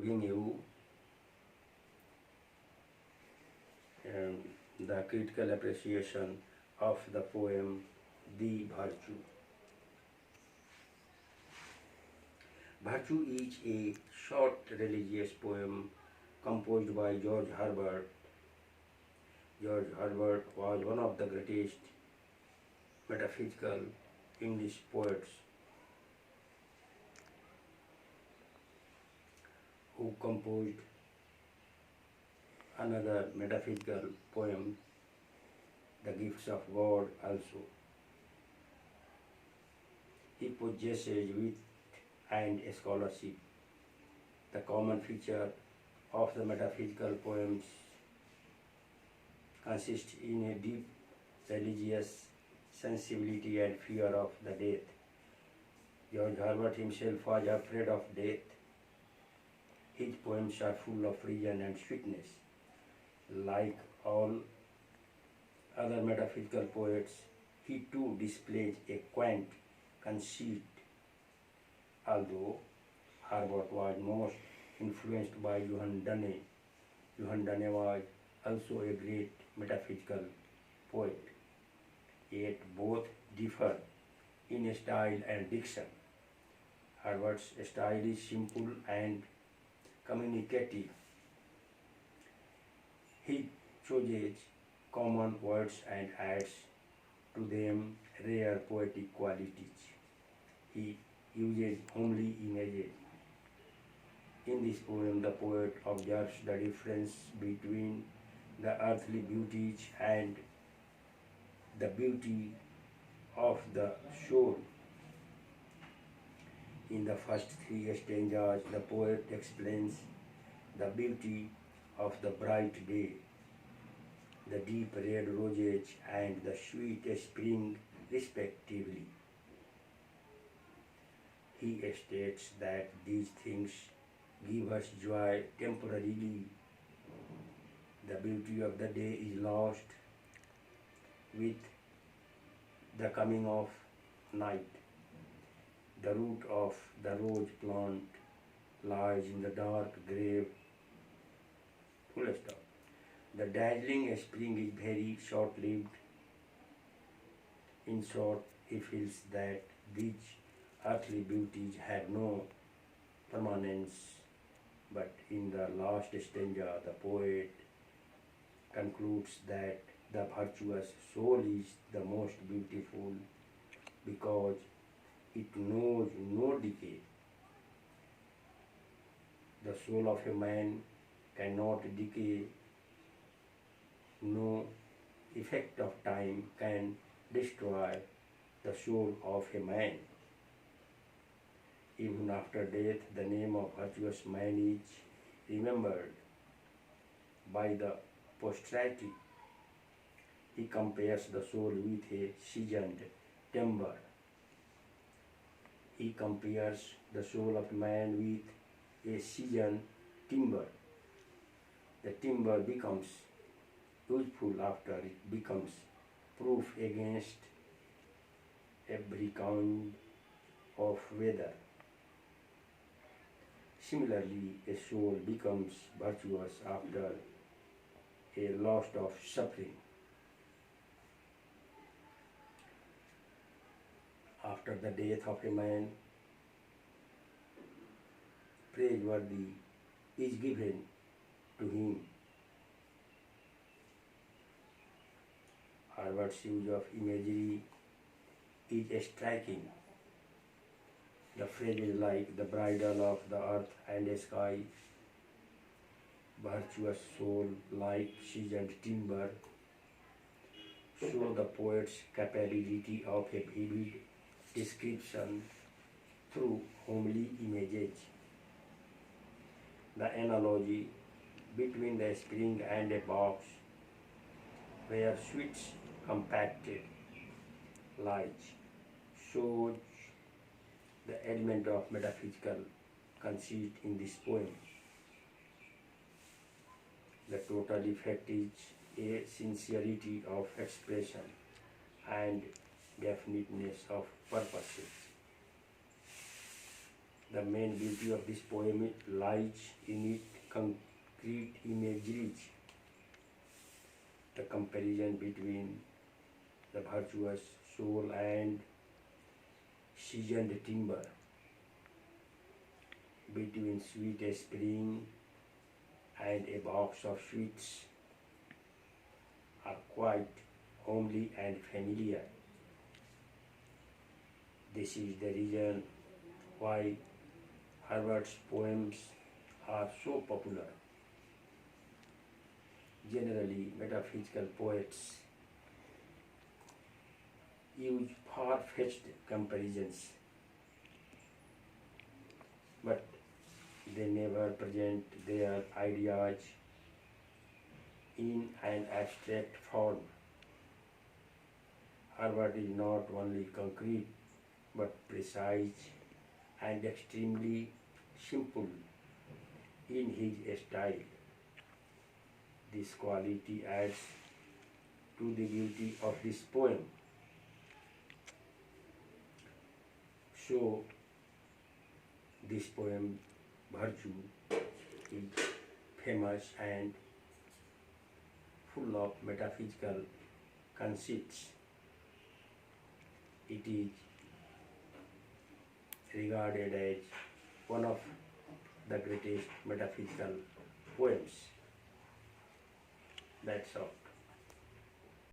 giving you the critical appreciation of the poem The Virtue. Virtue is a short religious poem composed by George Herbert. George Herbert was one of the greatest metaphysical English poets who composed another metaphysical poem, The Gifts of God also. He possesses wit and scholarship. The common feature of the metaphysical poems consists in a deep religious sensibility and fear of the death. George Herbert himself was afraid of death. His poems are full of reason and sweetness. Like all other metaphysical poets, he too displays a quaint conceit. Although Herbert was most influenced by Johann Donne, Johann Donne was also a great metaphysical poet. Yet both differ in style and diction. Herbert's style is simple and communicative. He chooses common words and adds to them rare poetic qualities. He uses homely images. In this poem, the poet observes the difference between the earthly beauties and the beauty of the soul. In the first three stanzas, the poet explains the beauty of the bright day, the deep red roses and the sweet spring respectively. He states that these things give us joy temporarily. The beauty of the day is lost with the coming of night. The root of the rose plant lies in the dark grave. Full stop. The dazzling spring is very short-lived. In short, he feels that these earthly beauties have no permanence. But in the last stanza, the poet concludes that the virtuous soul is the most beautiful because it knows no decay. The soul of a man cannot decay. No effect of time can destroy the soul of a man. Even after death, the name of virtuous man is remembered by the posterity. He compares the soul with a seasoned timber. He compares the soul of man with a seasoned timber. The timber becomes useful after it becomes proof against every kind of weather. Similarly, a soul becomes virtuous after a loss of suffering. After the death of a man, praiseworthy is given to him. Herbert's use of imagery is striking. The phrases like the bridal of the earth and the sky, virtuous soul like seasoned timber, show the poet's capability of a vivid description through homely images. The analogy between the spring and a box where sweets compacted lies shows the element of metaphysical conceit in this poem. The total effect is a sincerity of expression and definiteness of purposes. The main beauty of this poem lies in its concrete imageries, the comparison between the virtuous soul and seasoned timber, between sweet spring and a box of sweets, are quite homely and familiar. This is the reason why Herbert's poems are so popular. Generally, metaphysical poets use far-fetched comparisons, but they never present their ideas in an abstract form. Herbert is not only concrete but precise and extremely simple in his style. This quality adds to the beauty of this poem. So, this poem, Virtue, is famous and full of metaphysical conceits. It is regarded as one of the greatest metaphysical poems. That's all.